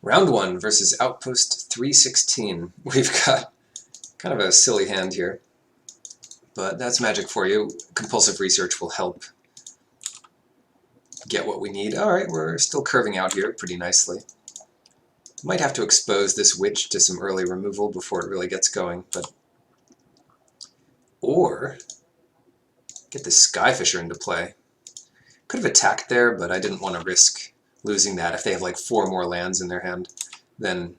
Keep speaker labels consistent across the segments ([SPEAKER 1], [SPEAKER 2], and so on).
[SPEAKER 1] Round 1 versus Outpost 316. We've got kind of a silly hand here, but that's Magic for you. Compulsive Research will help get what we need. Alright, we're still curving out here pretty nicely. Might have to expose this Witch to some early removal before it really gets going, but... Or get this Skyfisher into play. Could have attacked there, but I didn't want to risk losing that. If they have like 4 more lands in their hand, then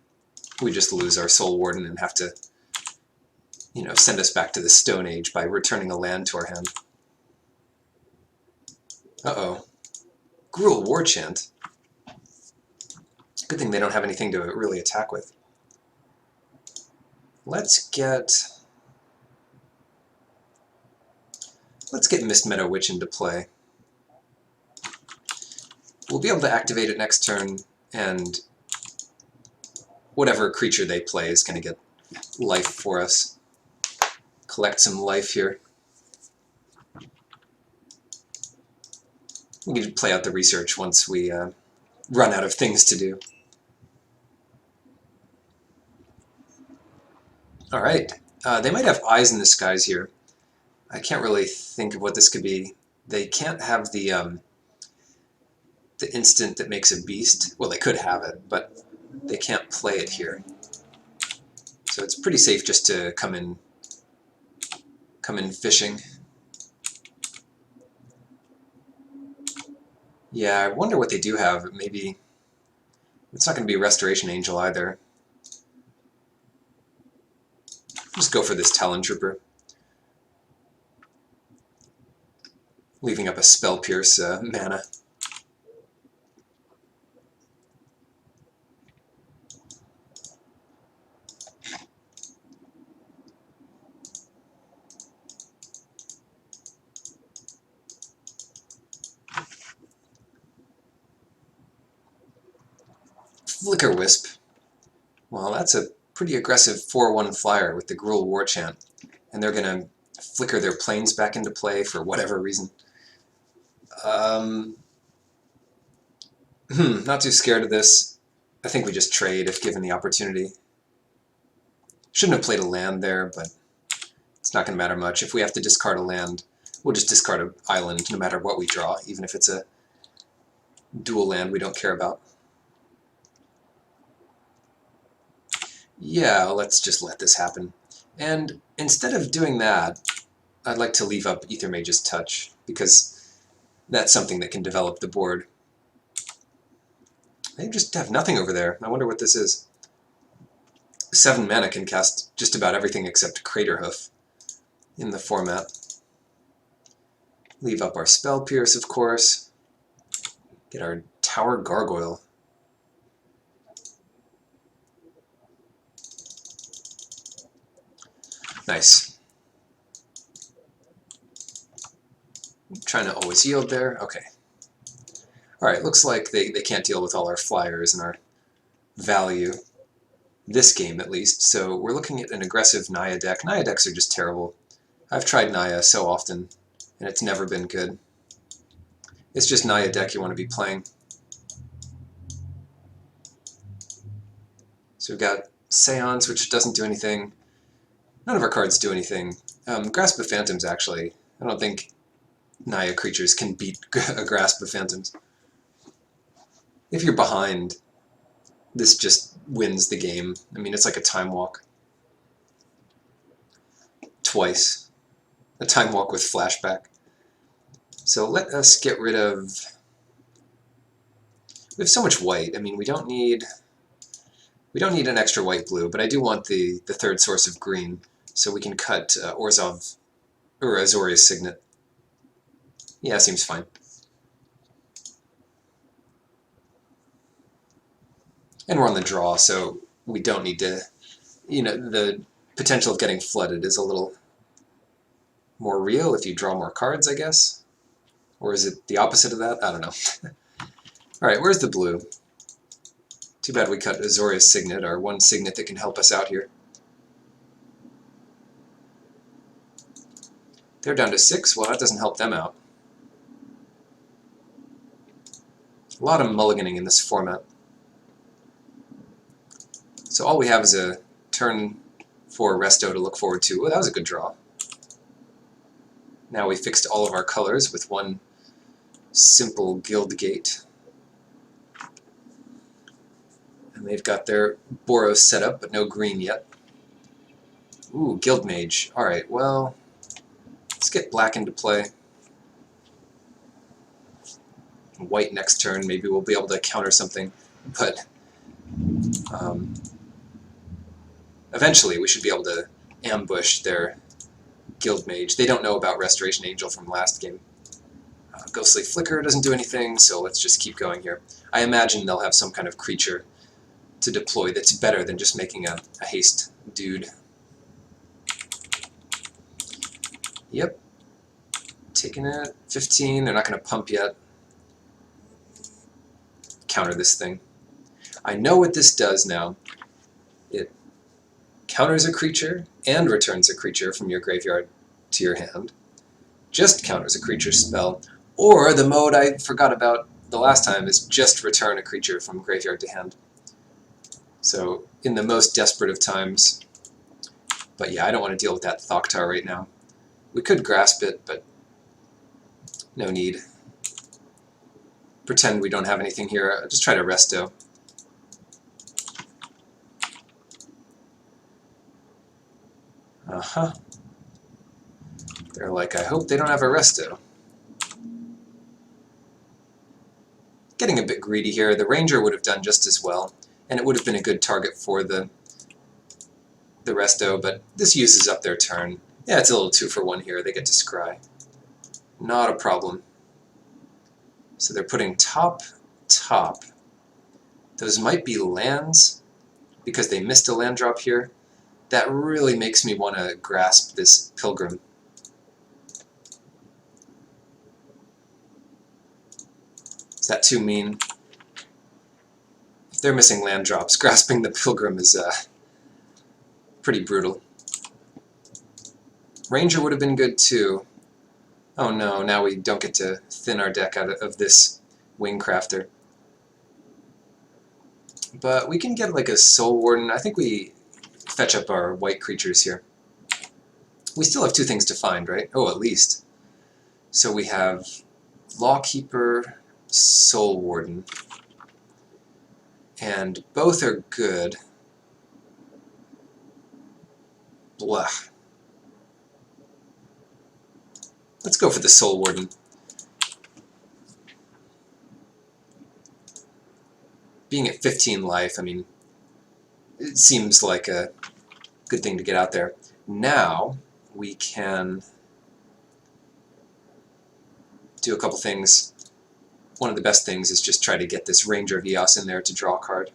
[SPEAKER 1] we just lose our Soul Warden and have to, send us back to the Stone Age by returning a land to our hand. Uh-oh. Gruul Warchant. Good thing they don't have anything to really attack with. Let's get Mistmeadow Witch into play. We'll be able to activate it next turn, and whatever creature they play is going to get life for us. Collect some life here. We can play out the research once we run out of things to do. Alright, they might have Eyes in the Skies here. I can't really think of what this could be. They can't have the instant that makes a beast. Well, they could have it, but they can't play it here. So it's pretty safe just to come in fishing. Yeah, I wonder what they do have. Maybe it's not going to be Restoration Angel either. Just go for this Talon Trooper. Leaving up a Spell Pierce mana. Flicker Wisp. Well, that's a pretty aggressive 4/1 flyer with the Gruul Warchant, and they're going to flicker their planes back into play for whatever reason. Not too scared of this. I think we just trade if given the opportunity. Shouldn't have played a land there, but it's not going to matter much. If we have to discard a land, we'll just discard an island no matter what we draw, even if it's a dual land we don't care about. Yeah, let's just let this happen. And instead of doing that, I'd like to leave up Aethermage's Touch, because that's something that can develop the board. They just have nothing over there. I wonder what this is. 7 mana can cast just about everything except Craterhoof in the format. Leave up our Spell Pierce, of course. Get our Tower Gargoyle. Nice. Trying to always yield there. Okay. Alright, looks like they can't deal with all our flyers and our value. This game, at least. So we're looking at an aggressive Naya deck. Naya decks are just terrible. I've tried Naya so often, and it's never been good. It's just Naya deck you want to be playing. So we've got Seance, which doesn't do anything. None of our cards do anything. Grasp of Phantoms, actually. I don't think Naya creatures can beat a Grasp of Phantoms. If you're behind, this just wins the game. I mean, it's like a Time Walk. Twice. A Time Walk with Flashback. So let us get rid of... We have so much white. I mean, we don't need an extra white-blue, but I do want the third source of green, so we can cut Orzhov, or Azorius Signet. Yeah, seems fine. And we're on the draw, so we don't need to... the potential of getting flooded is a little more real if you draw more cards, I guess? Or is it the opposite of that? I don't know. Alright, where's the blue? Too bad we cut Azorius Signet, our one Signet that can help us out here. They're down to 6. Well, that doesn't help them out. A lot of mulliganing in this format. So all we have is a turn 4 resto to look forward to. Oh, that was a good draw. Now we fixed all of our colors with one simple guild gate. And they've got their Boros set up, but no green yet. Ooh, Guild Mage. Alright, well, let's get black into play. White next turn, maybe we'll be able to counter something, but eventually we should be able to ambush their Guild Mage. They don't know about Restoration Angel from last game. Ghostly Flicker doesn't do anything, so let's just keep going here. I imagine they'll have some kind of creature to deploy that's better than just making a haste dude. Yep. Taking it. 15. They're not going to pump yet. Counter this thing. I know what this does now. It counters a creature and returns a creature from your graveyard to your hand. Just counters a creature spell. Or the mode I forgot about the last time is just return a creature from graveyard to hand. So in the most desperate of times. But yeah, I don't want to deal with that Thoktar right now. We could grasp it, but no need. Pretend we don't have anything here. I'll just try to resto. Uh-huh. They're like, I hope they don't have a resto. Getting a bit greedy here. The Ranger would have done just as well, and it would have been a good target for the resto, but this uses up their turn. Yeah, it's a little 2-for-1 here. They get to scry. Not a problem. So they're putting top. Those might be lands, because they missed a land drop here. That really makes me want to grasp this Pilgrim. Is that too mean? If they're missing land drops, grasping the Pilgrim is pretty brutal. Ranger would have been good too. Oh no, now we don't get to thin our deck out of this Wingcrafter. But we can get like a Soul Warden. I think we fetch up our white creatures here. We still have 2 things to find, right? Oh, at least. So we have Lawkeeper, Soul Warden. And both are good. Blah. Let's go for the Soul Warden. Being at 15 life, I mean, it seems like a good thing to get out there. Now we can do a couple things. One of the best things is just try to get this Ranger of Eos in there to draw a card.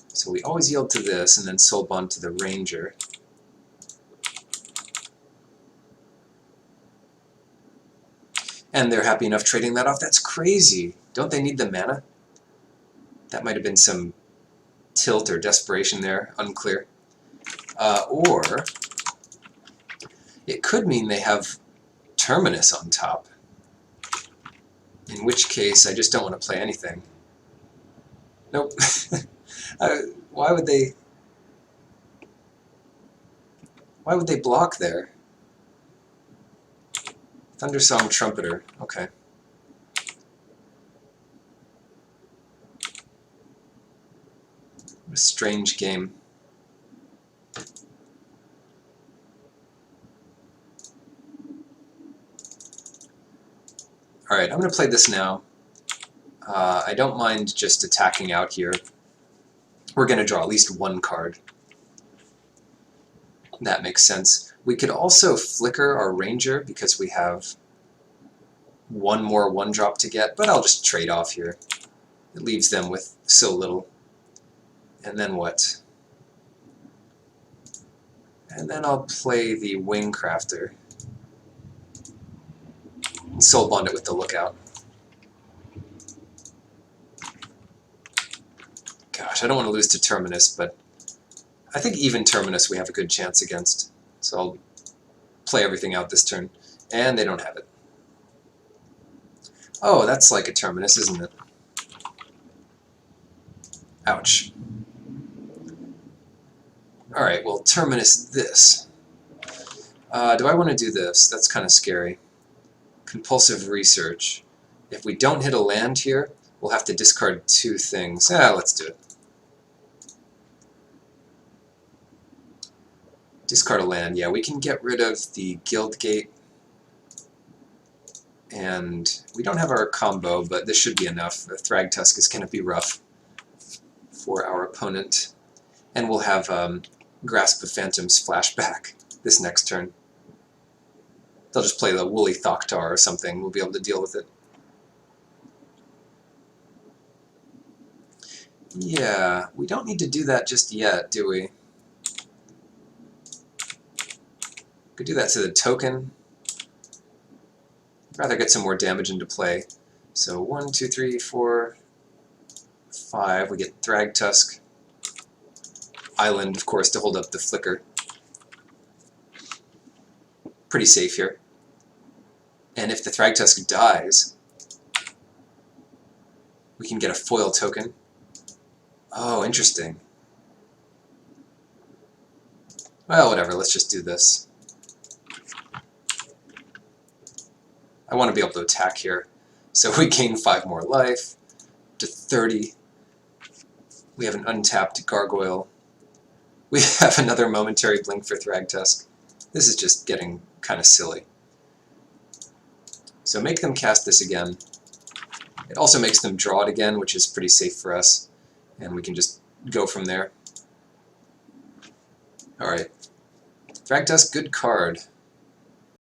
[SPEAKER 1] So we always yield to this and then Soul Bond to the Ranger. And they're happy enough trading that off. That's crazy. Don't they need the mana? That might have been some tilt or desperation there. Unclear. Or it could mean they have Terminus on top. In which case, I just don't want to play anything. Nope. Why would they block there? Thundersong Trumpeter. Okay. What a strange game. Alright, I'm going to play this now. I don't mind just attacking out here. We're going to draw at least 1 card. That makes sense. We could also flicker our Ranger because we have 1 more 1-drop to get, but I'll just trade off here. It leaves them with so little. And then what? And then I'll play the Wingcrafter. And Soul Bond it with the Lookout. Gosh, I don't want to lose to Terminus, but I think even Terminus we have a good chance against. So I'll play everything out this turn. And they don't have it. Oh, that's like a Terminus, isn't it? Ouch. Alright, well, terminus this. Do I want to do this? That's kind of scary. Compulsive research. If we don't hit a land here, we'll have to discard 2 things. Let's do it. Discard a land. Yeah, we can get rid of the Guildgate. And we don't have our combo, but this should be enough. The Thragtusk is going to be rough for our opponent. And we'll have Grasp of Phantoms flashback this next turn. They'll just play the Woolly Thoktar or something. We'll be able to deal with it. Yeah, we don't need to do that just yet, do we? Could do that to the token. I'd rather get some more damage into play. So 1, 2, 3, 4, 5. We get Thragtusk. Island, of course, to hold up the Flicker. Pretty safe here. And if the Thragtusk dies, we can get a foil token. Oh, interesting. Well, whatever, let's just do this. I want to be able to attack here. So we gain 5 more life to 30. We have an untapped Gargoyle. We have another momentary blink for Thragtusk. This is just getting kind of silly. So make them cast this again. It also makes them draw it again, which is pretty safe for us. And we can just go from there. Alright. Thragtusk, good card.